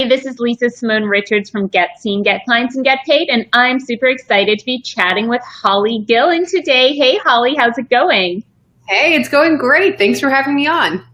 This is Lisa Simone Richards from Get Seen, Get Clients, and Get Paid, and I'm super excited to be chatting with Holly Gillen today. Hey, Holly, how's it going? Hey, it's going great. Thanks for having me on.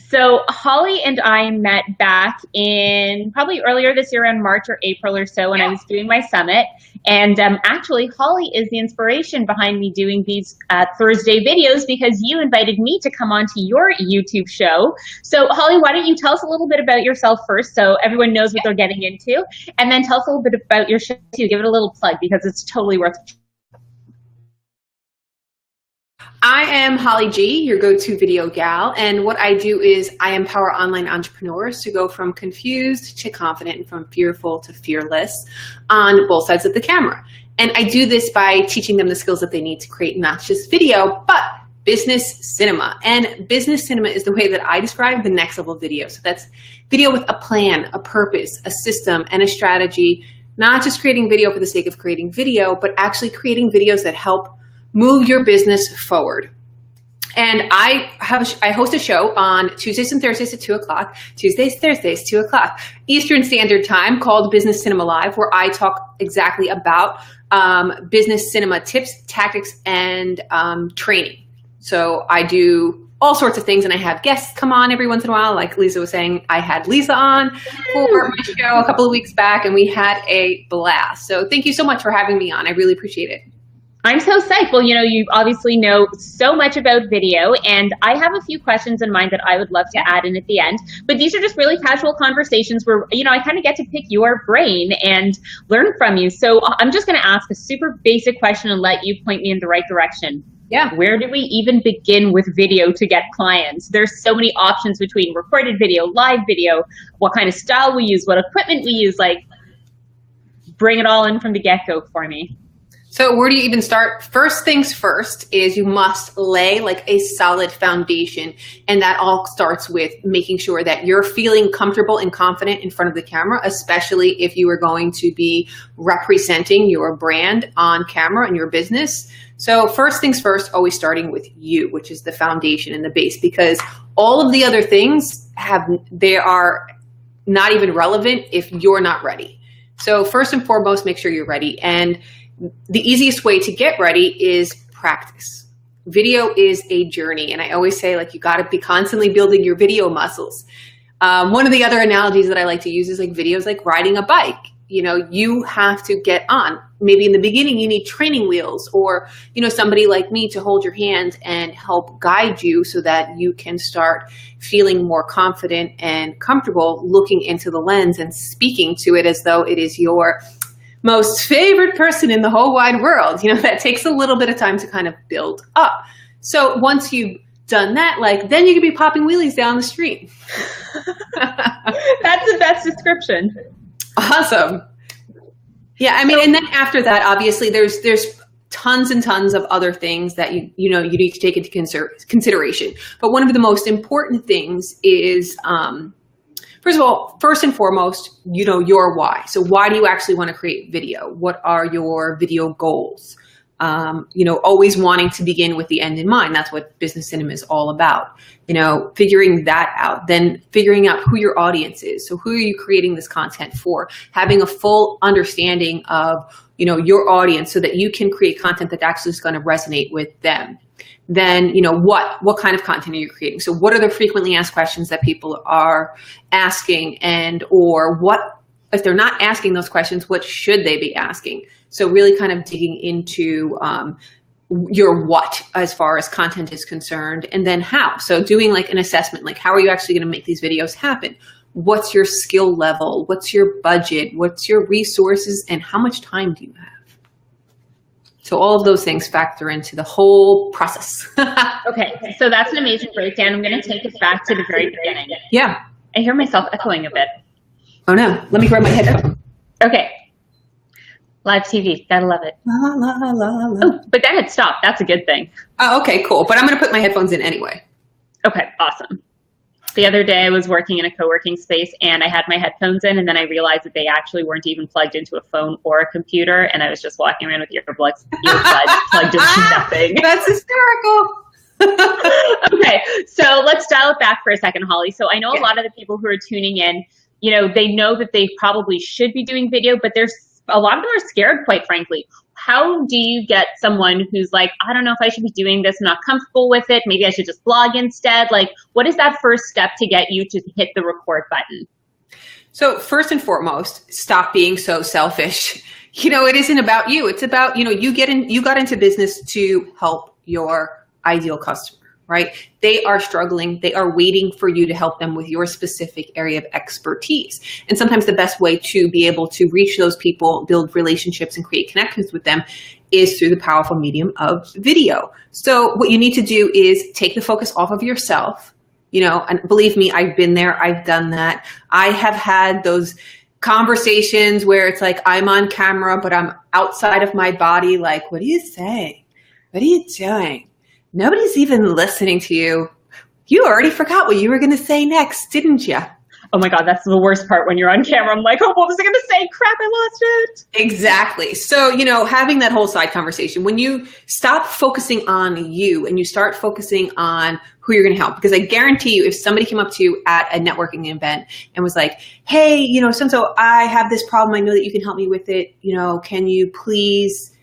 So Holly and I met back in probably earlier this year in March or April or so when I was doing my summit. And actually, Holly is the inspiration behind me doing these Thursday videos because you invited me to come onto your YouTube show. So Holly, why don't you tell us a little bit about yourself first so everyone knows what they're getting into, and then tell us a little bit about your show too. Give it a little plug because it's totally worth it. I am Holly G, your go-to video gal, and what I do is I empower online entrepreneurs to go from confused to confident and from fearful to fearless on both sides of the camera. And I do this by teaching them the skills that they need to create not just video, but business cinema. And business cinema is the way that I describe the next level video. So that's video with a plan, a purpose, a system, and a strategy, not just creating video for the sake of creating video, but actually creating videos that help move your business forward. And I host a show on Tuesdays and Thursdays at 2 o'clock, Thursdays, 2 o'clock Eastern Standard Time, called Business Cinema Live, where I talk exactly about business cinema tips, tactics, and training. So I do all sorts of things, and I have guests come on every once in a while. Like Lisa was saying, I had Lisa on for my show a couple of weeks back, and we had a blast. So thank you so much for having me on. I really appreciate it. I'm so psyched. Well, you obviously know so much about video, and I have a few questions in mind that I would love to add in at the end. But these are just really casual conversations where, I kind of get to pick your brain and learn from you. So I'm just going to ask a super basic question and let you point me in the right direction. Yeah. Where do we even begin with video to get clients? There's so many options between recorded video, live video, what kind of style we use, what equipment we use. Like, bring it all in from the get-go for me. So where do you even start? First things first is you must lay like a solid foundation. And that all starts with making sure that you're feeling comfortable and confident in front of the camera, especially if you are going to be representing your brand on camera and your business. So first things first, always starting with you, which is the foundation and the base, because all of the other things they are not even relevant if you're not ready. So first and foremost, make sure you're ready. And the easiest way to get ready is practice. Video is a journey. And I always say, like, you got to be constantly building your video muscles. One of the other analogies that I like to use is like videos like riding a bike. You have to get on. Maybe in the beginning, you need training wheels or, somebody like me to hold your hand and help guide you so that you can start feeling more confident and comfortable looking into the lens and speaking to it as though it is your most favorite person in the whole wide world. That takes a little bit of time to kind of build up. So once you've done that, then you can be popping wheelies down the street. That's the best description. Awesome. Yeah, and then after that, obviously there's tons and tons of other things that you need to take into consideration. But one of the most important things is, first and foremost, your why. So why do you actually want to create video? What are your video goals? Always wanting to begin with the end in mind. That's what business cinema is all about. Figuring that out, then figuring out who your audience is. So who are you creating this content for? Having a full understanding of, your audience so that you can create content that actually is going to resonate with them. Then, what kind of content are you creating? So what are the frequently asked questions that people are asking, or what, if they're not asking those questions, what should they be asking? So really kind of digging into your what as far as content is concerned, and then how. So doing like an assessment, like how are you actually going to make these videos happen? What's your skill level? What's your budget? What's your resources? And how much time do you have? So all of those things factor into the whole process. Okay, so that's an amazing breakdown. I'm going to take us back to the very beginning. Yeah. I hear myself echoing a bit. Oh no, let me grab my headphone. Okay. Live TV, gotta love it. La, la, la, la. Oh, but then it stopped. That's a good thing. Oh, okay, cool. But I'm going to put my headphones in anyway. Okay, awesome. The other day I was working in a co-working space and I had my headphones in, and then I realized that they actually weren't even plugged into a phone or a computer, and I was just walking around with earbuds plugged into nothing. That's hysterical. Okay, so let's dial it back for a second, Holly. So I know a lot of the people who are tuning in they know that they probably should be doing video, but a lot of them are scared, quite frankly. How do you get someone who's like, I don't know if I should be doing this, I'm not comfortable with it, maybe I should just blog instead? Like, what is that first step to get you to hit the record button? So first and foremost, stop being so selfish. It isn't about you. It's about, you got into business to help your ideal customer, right? They are struggling. They are waiting for you to help them with your specific area of expertise. And sometimes the best way to be able to reach those people, build relationships, and create connections with them is through the powerful medium of video. So what you need to do is take the focus off of yourself. And believe me, I've been there. I've done that. I have had those conversations where it's like, I'm on camera, but I'm outside of my body. Like, what are you saying? What are you doing? Nobody's even listening to you. You already forgot what you were going to say next, didn't you? Oh my God, that's the worst part when you're on camera. I'm like, oh, what was I going to say? Crap, I lost it. Exactly. So, having that whole side conversation, when you stop focusing on you and you start focusing on who you're going to help, because I guarantee you, if somebody came up to you at a networking event and was like, hey, so I have this problem. I know that you can help me with it. Can you please,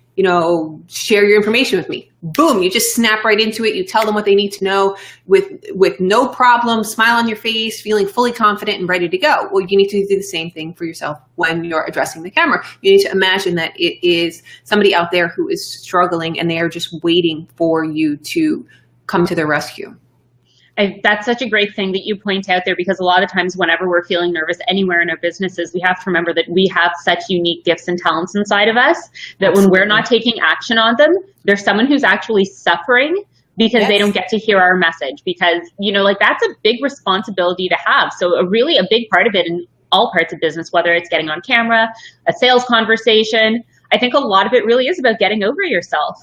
share your information with me? Boom, you just snap right into it. You tell them what they need to know with no problem, smile on your face, feeling fully confident and ready to go. Well, you need to do the same thing for yourself when you're addressing the camera. You need to imagine that it is somebody out there who is struggling and they are just waiting for you to come to their rescue. That's such a great thing that you point out there, because a lot of times whenever we're feeling nervous anywhere in our businesses, we have to remember that we have such unique gifts and talents inside of us that when we're not taking action on them, there's someone who's actually suffering because they don't get to hear our message, because, that's a big responsibility to have. So a big part of it in all parts of business, whether it's getting on camera, a sales conversation, I think a lot of it really is about getting over yourself.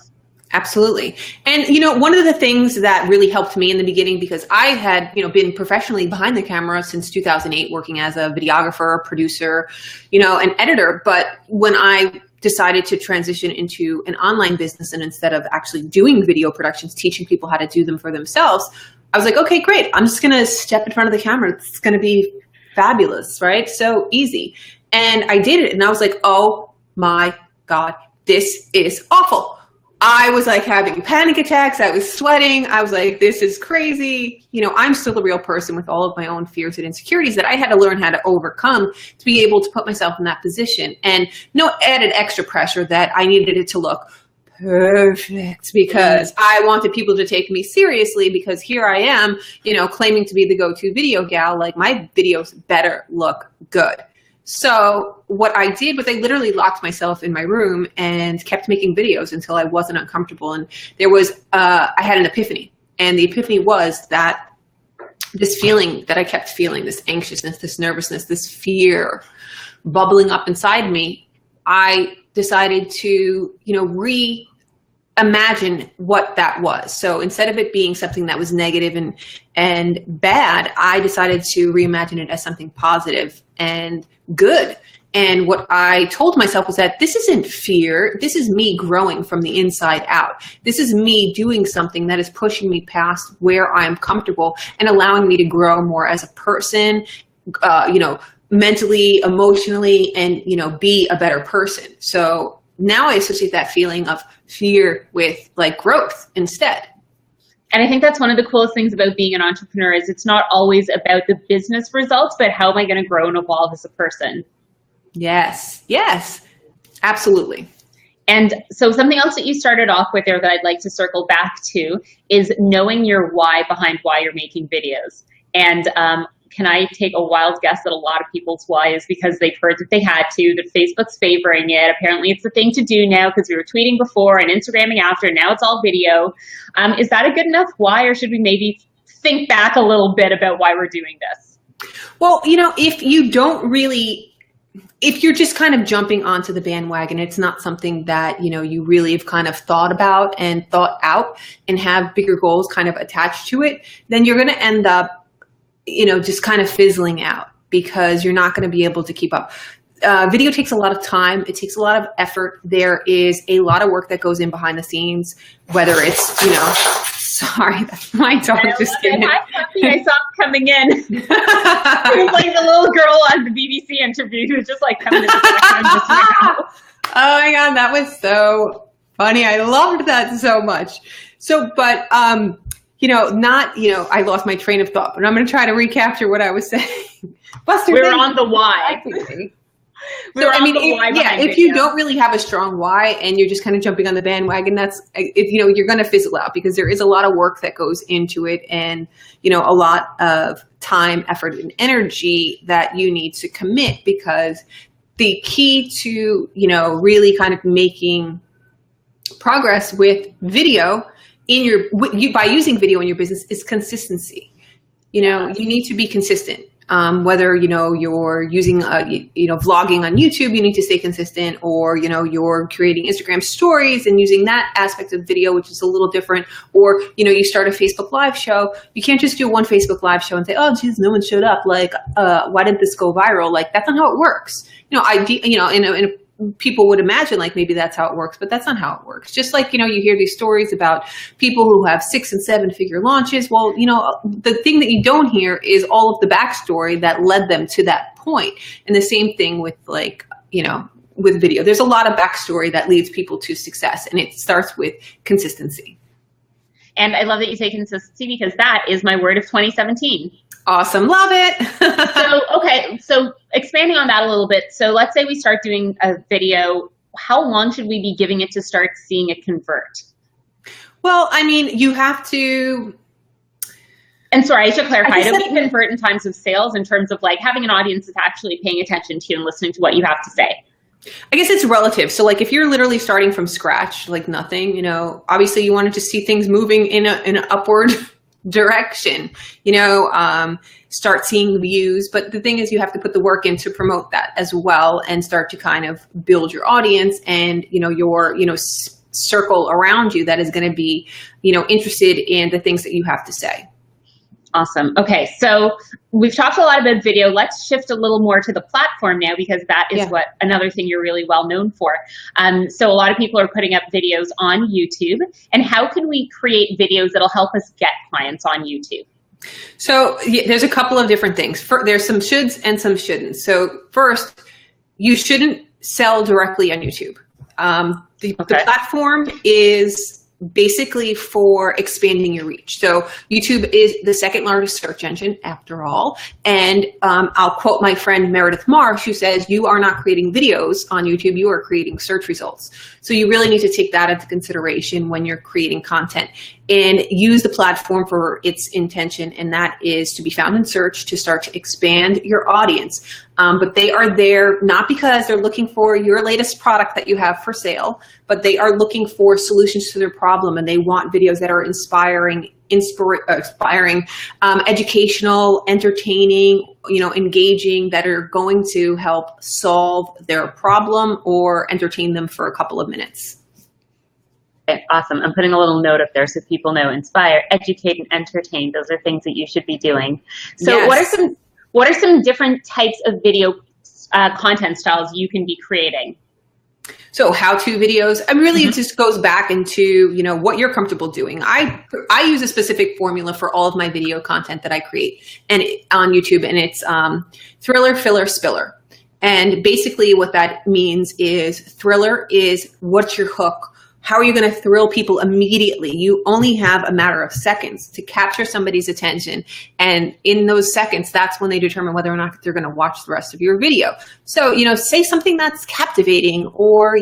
Absolutely. And, one of the things that really helped me in the beginning, because I had, been professionally behind the camera since 2008, working as a videographer, producer, an editor. But when I decided to transition into an online business, and instead of actually doing video productions, teaching people how to do them for themselves, I was like, okay, great. I'm just going to step in front of the camera. It's going to be fabulous, right? So easy. And I did it. And I was like, oh my God, this is awful. I was like having panic attacks. I was sweating. I was like, this is crazy. I'm still a real person with all of my own fears and insecurities that I had to learn how to overcome to be able to put myself in that position. And no added extra pressure that I needed it to look perfect, because I wanted people to take me seriously, because here I am, claiming to be the go-to video gal. Like, my videos better look good. So what I did was I literally locked myself in my room and kept making videos until I wasn't uncomfortable. And I had an epiphany. And the epiphany was that this feeling that I kept feeling, this anxiousness, this nervousness, this fear bubbling up inside me, I decided to, reimagine what that was. So instead of it being something that was negative and bad, I decided to reimagine it as something positive and good. And what I told myself was that this isn't fear. This is me growing from the inside out. This is me doing something that is pushing me past where I'm comfortable and allowing me to grow more as a person, mentally, emotionally, and, be a better person. So now I associate that feeling of fear with like growth instead. And I think that's one of the coolest things about being an entrepreneur is it's not always about the business results, but how am I going to grow and evolve as a person? Yes, absolutely. And so something else that you started off with there that I'd like to circle back to is knowing your why behind why you're making videos. And can I take a wild guess that a lot of people's why is because they've heard that they had to, that Facebook's favoring it. Apparently it's the thing to do now because we were tweeting before and Instagramming after. Now it's all video. Is that a good enough why, or should we maybe think back a little bit about why we're doing this? Well, if you're just kind of jumping onto the bandwagon, it's not something that, you really have kind of thought about and thought out and have bigger goals kind of attached to it, then you're going to end up, just kind of fizzling out because you're not going to be able to keep up. Video takes a lot of time. It takes a lot of effort. There is a lot of work that goes in behind the scenes, whether it's, Sorry, that's my dog just came in. I saw him coming in. It was like the little girl on the BBC interview who was just like coming in the background just now. Oh my God, that was so funny. I loved that so much. So, but, I lost my train of thought, but I'm going to try to recapture what I was saying. Buster, we're on the why. So, if you don't really have a strong why and you're just kind of jumping on the bandwagon, you're going to fizzle out, because there is a lot of work that goes into it, and, a lot of time, effort, and energy that you need to commit, because the key to, really kind of making progress with video by using video in your business is consistency. You need to be consistent. Whether, you're using, vlogging on YouTube, you need to stay consistent, or, you're creating Instagram stories and using that aspect of video, which is a little different, or, you start a Facebook Live show. You can't just do one Facebook Live show and say, oh, geez, no one showed up. Like, why didn't this go viral? Like, that's not how it works. People would imagine like maybe that's how it works, but that's not how it works. Just like, you hear these stories about people who have 6- and 7-figure launches. Well, the thing that you don't hear is all of the backstory that led them to that point. And the same thing with with video. There's a lot of backstory that leads people to success, and it starts with consistency. And I love that you say consistency, because that is my word of 2017. Awesome. Love it. So expanding on that a little bit. So let's say we start doing a video. How long should we be giving it to start seeing it convert? Well, you have to. And sorry, I should clarify. I don't mean convert in times of sales, in terms of like having an audience that's actually paying attention to you and listening to what you have to say. I guess it's relative. So like if you're literally starting from scratch, like nothing, obviously you want to just see things moving in an upward direction, start seeing views. But the thing is, you have to put the work in to promote that as well, and start to kind of build your audience and, your, circle around you that is going to be, interested in the things that you have to say. Awesome. Okay. So we've talked a lot about video. Let's shift a little more to the platform now, because that is what another thing you're really well known for. So a lot of people are putting up videos on YouTube, and how can we create videos that'll help us get clients on YouTube? So there's a couple of different things. There's some shoulds and some shouldn't. So first, you shouldn't sell directly on YouTube. The platform is basically for expanding your reach. So YouTube is the second largest search engine after all. And I'll quote my friend Meredith Marsh, who says, you are not creating videos on YouTube, you are creating search results. So you really need to take that into consideration when you're creating content, and use the platform for its intention, and that is to be found in search, to start to expand your audience. But they are there not because they're looking for your latest product that you have for sale, but they are looking for solutions to their problem, and they want videos that are inspiring, educational, entertaining, engaging, that are going to help solve their problem or entertain them for a couple of minutes. Okay, awesome. I'm putting a little note up there so people know: inspire, educate, and entertain. Those are things that you should be doing. So yes. What are some different types of video content styles you can be creating? So how-to videos, it just goes back into, what you're comfortable doing. I use a specific formula for all of my video content that I create on YouTube, and it's thriller, filler, spiller. And basically what that means is thriller is what's your hook? How are you going to thrill people immediately? You only have a matter of seconds to capture somebody's attention. And in those seconds, that's when they determine whether or not they're going to watch the rest of your video. So, say something that's captivating, or,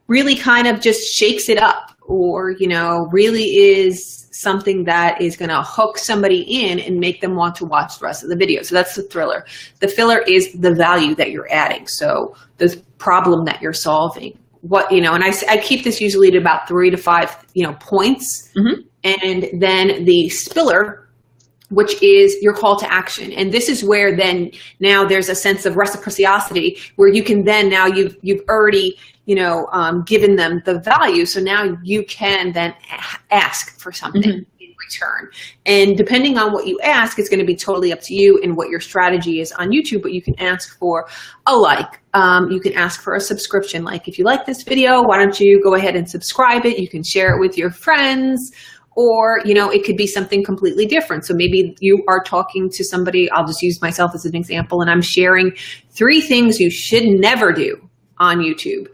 really kind of just shakes it up, or, really is something that is going to hook somebody in and make them want to watch the rest of the video. So that's the thriller. The filler is the value that you're adding. So the problem that you're solving. And I keep this usually to about 3 to 5, points. Mm-hmm. And then the spiller, which is your call to action. And this is where then now there's a sense of reciprocity, where you can then, now you've already, given them the value. So now you can then ask for something. Mm-hmm. Return. And depending on what you ask, it's going to be totally up to you and what your strategy is on YouTube. But you can ask for a like, you can ask for a subscription. Like, if you like this video, why don't you go ahead and subscribe it? You can share it with your friends, or, you know, it could be something completely different. So maybe you are talking to somebody, I'll just use myself as an example, and I'm sharing 3 things you should never do on YouTube.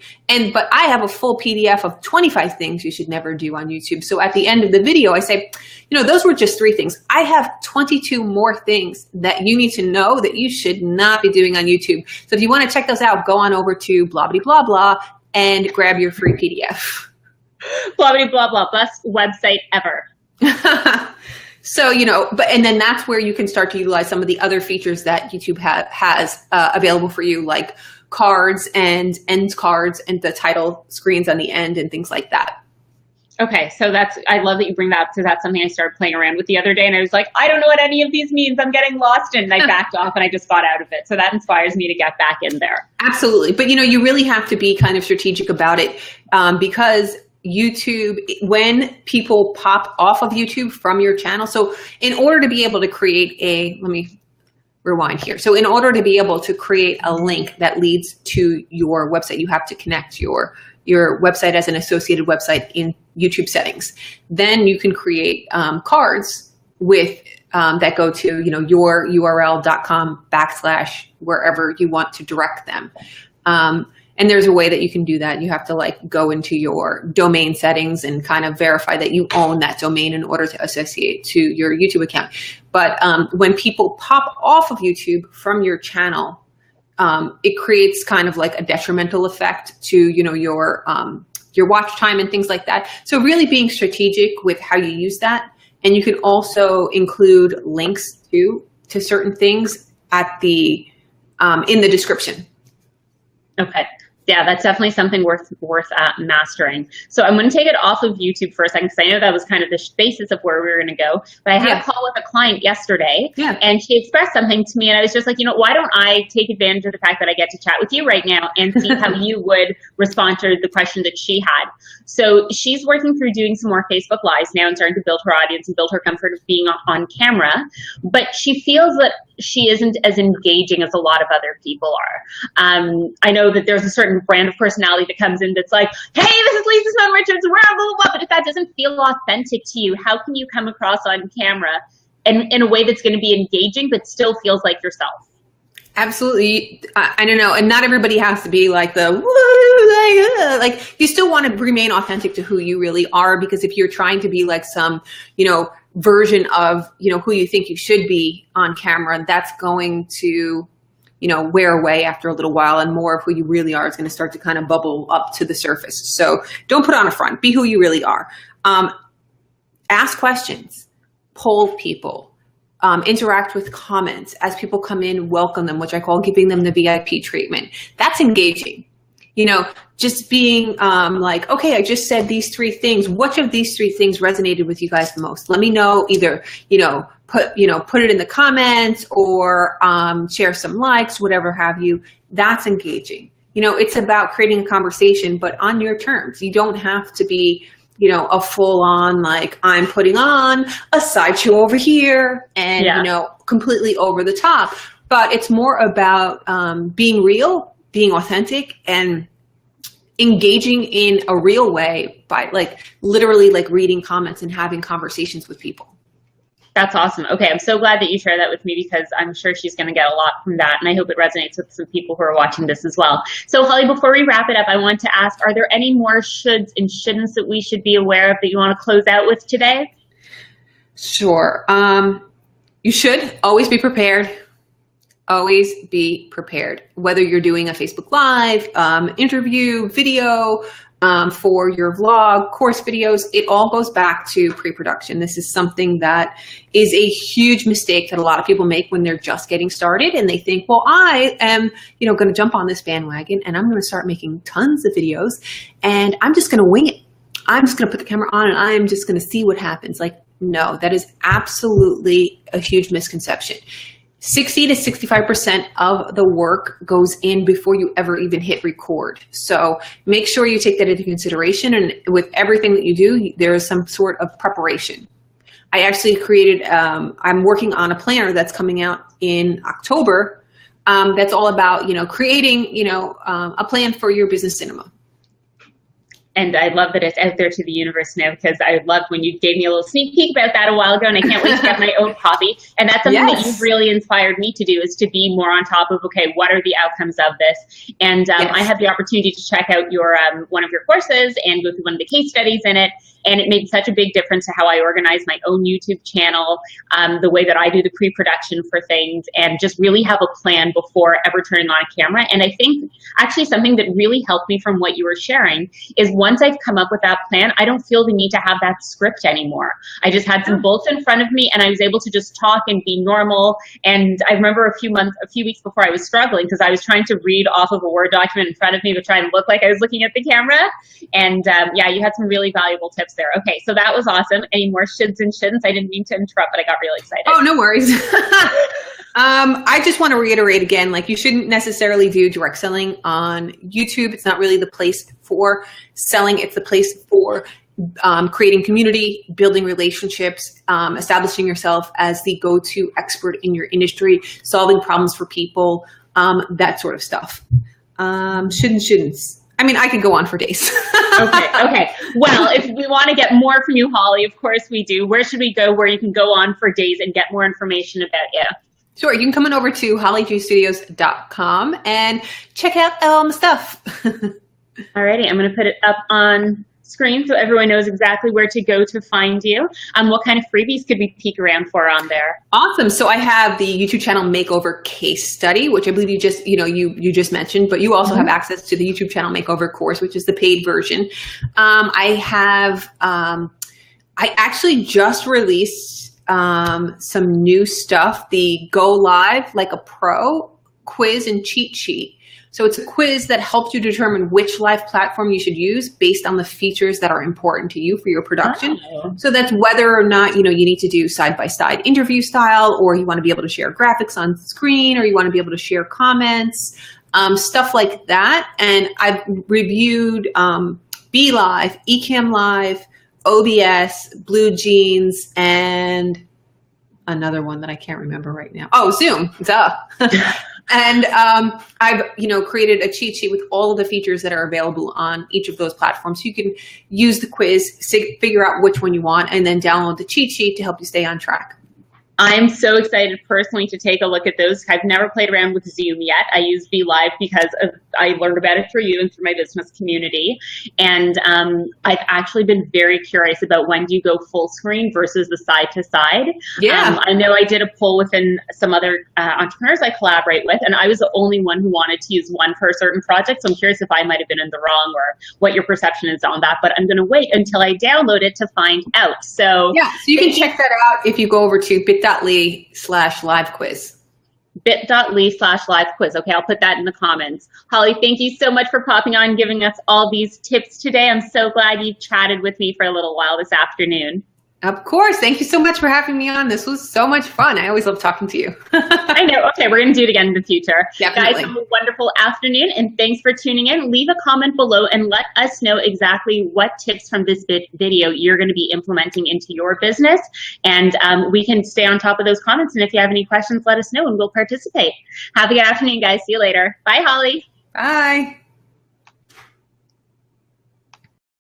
But I have a full PDF of 25 things you should never do on YouTube. So at the end of the video, I say, you know, those were just 3 things. I have 22 more things that you need to know that you should not be doing on YouTube. So if you want to check those out, go on over to blah, blah, blah, blah, and grab your free PDF. Blah, blah, blah, blah, best website ever. So, you know, and then that's where you can start to utilize some of the other features that YouTube has available for you, like cards and end cards and the title screens on the end and things like that. Okay, so I love that you bring that up, because that's something I started playing around with the other day, and I was like, I don't know what any of these means. I'm getting lost in, and I backed off and I just got out of it. So that inspires me to get back in there. Absolutely. But, you know, you really have to be kind of strategic about it, because YouTube, when people pop off of YouTube from your channel, so in order to be able to create let me rewind here. So in order to be able to create a link that leads to your website, you have to connect your website as an associated website in YouTube settings. Then you can create cards with that go to, you know, your url.com / wherever you want to direct them. And there's a way that you can do that. You have to like go into your domain settings and kind of verify that you own that domain in order to associate to your YouTube account. But when people pop off of YouTube from your channel, it creates kind of like a detrimental effect to, you know, your watch time and things like that. So really being strategic with how you use that. And you can also include links to certain things at the in the description. Okay. Yeah, that's definitely something worth mastering. So I'm going to take it off of YouTube for a second, because I know that was kind of the basis of where we were going to go. But I had a call with a client yesterday, and she expressed something to me, and I was just like, you know, why don't I take advantage of the fact that I get to chat with you right now and see how you would respond to the question that she had. So she's working through doing some more Facebook Lives now and starting to build her audience and build her comfort of being on camera, but she feels that she isn't as engaging as a lot of other people are. I know that there's a certain brand of personality that comes in that's like, hey, this is Lisa Simone Richards, blah, blah, blah. But if that doesn't feel authentic to you, how can you come across on camera in a way that's going to be engaging but still feels like yourself? Absolutely. I don't know. And not everybody has to be like like you still want to remain authentic to who you really are, because if you're trying to be like some, you know, version of, you know, who you think you should be on camera, that's going to, you know, wear away after a little while, and more of who you really are is going to start to kind of bubble up to the surface. So don't put on a front, be who you really are. Ask questions, poll people, interact with comments as people come in, welcome them, which I call giving them the VIP treatment. That's engaging. You know, just being like, okay, I just said these 3 things. Which of these 3 things resonated with you guys the most? Let me know. Either, put it in the comments, or share some likes, whatever have you. That's engaging. You know, it's about creating a conversation, but on your terms. You don't have to be, you know, a full on, like, I'm putting on a sideshow over here and, you know, completely over the top. But it's more about being real, being authentic, and engaging in a real way by like literally like reading comments and having conversations with people. That's awesome. Okay, I'm so glad that you shared that with me, because I'm sure she's going to get a lot from that, and I hope it resonates with some people who are watching this as well. So Holly, before we wrap it up, I want to ask, are there any more shoulds and shouldn'ts that we should be aware of that you want to close out with today? Sure. You should always be prepared. Always be prepared. Whether you're doing a Facebook Live, interview, video, for your vlog, course videos, it all goes back to pre-production. This is something that is a huge mistake that a lot of people make when they're just getting started, and they think, well, I am, going to jump on this bandwagon and I'm going to start making tons of videos and I'm just going to wing it. I'm just going to put the camera on and I'm just going to see what happens. Like, no, that is absolutely a huge misconception. 60 to 65% of the work goes in before you ever even hit record. So make sure you take that into consideration. And with everything that you do, there is some sort of preparation. I actually created, I'm working on a planner that's coming out in October. That's all about, creating, a plan for your business cinema. And I love that it's out there to the universe now, because I loved when you gave me a little sneak peek about that a while ago, and I can't wait to get my own copy. And that's something that you've really inspired me to do, is to be more on top of, okay, what are the outcomes of this? And I had the opportunity to check out your one of your courses and go through one of the case studies in it. And it made such a big difference to how I organize my own YouTube channel, the way that I do the pre-production for things, and just really have a plan before ever turning on a camera. And I think actually something that really helped me from what you were sharing is, once I've come up with that plan, I don't feel the need to have that script anymore. I just had some bullets in front of me, and I was able to just talk and be normal. And I remember a few weeks before, I was struggling because I was trying to read off of a Word document in front of me, but trying to look like I was looking at the camera. And yeah, you had some really valuable tips there. Okay, so that was awesome. Any more shoulds and shouldn'ts? I didn't mean to interrupt, but I got really excited. Oh, no worries. I just want to reiterate again, like, you shouldn't necessarily do direct selling on YouTube. It's not really the place for selling. It's the place for creating community, building relationships, establishing yourself as the go-to expert in your industry, solving problems for people, that sort of stuff. Shouldn'ts. I mean, I could go on for days. Okay. Well, if we want to get more from you, Holly, of course we do. Where should we go where you can go on for days and get more information about you? Sure. You can come on over to hollyjustudios.com and check out stuff. Alrighty. I'm going to put it up on screen so everyone knows exactly where to go to find you. What kind of freebies could we peek around for on there? Awesome. So I have the YouTube channel makeover case study, which I believe you just mentioned, but you also have access to the YouTube channel makeover course, which is the paid version. I actually just released some new stuff, the Go Live Like a Pro quiz and cheat sheet. So it's a quiz that helps you determine which live platform you should use based on the features that are important to you for your production. Oh. So that's whether or not, you need to do side-by-side interview style, or you want to be able to share graphics on screen, or you want to be able to share comments, stuff like that. And I've reviewed Be Live, Ecamm Live, OBS, Blue Jeans, and another one that I can't remember right now. Oh, Zoom. Duh. And I've, created a cheat sheet with all of the features that are available on each of those platforms. So you can use the quiz, figure out which one you want, and then download the cheat sheet to help you stay on track. I'm so excited personally to take a look at those. I've never played around with Zoom yet. I use Be Live because I learned about it through you and through my business community. And I've actually been very curious about, when do you go full screen versus the side to side? Yeah. I know I did a poll within some other entrepreneurs I collaborate with, and I was the only one who wanted to use one for a certain project. So I'm curious if I might have been in the wrong, or what your perception is on that. But I'm going to wait until I download it to find out. So yeah, so you can check that out if you go over to bit.ly/live quiz. bit.ly/live quiz. Okay, I'll put that in the comments. Holly, thank you so much for popping on and giving us all these tips today. I'm so glad you chatted with me for a little while this afternoon. Of course. Thank you so much for having me on. This was so much fun. I always love talking to you. I know. Okay, we're going to do it again in the future. Definitely. Guys, have a wonderful afternoon, and thanks for tuning in. Leave a comment below and let us know exactly what tips from this video you're going to be implementing into your business, and we can stay on top of those comments. And if you have any questions, let us know and we'll participate. Have a good afternoon, guys. See you later. Bye, Holly. Bye.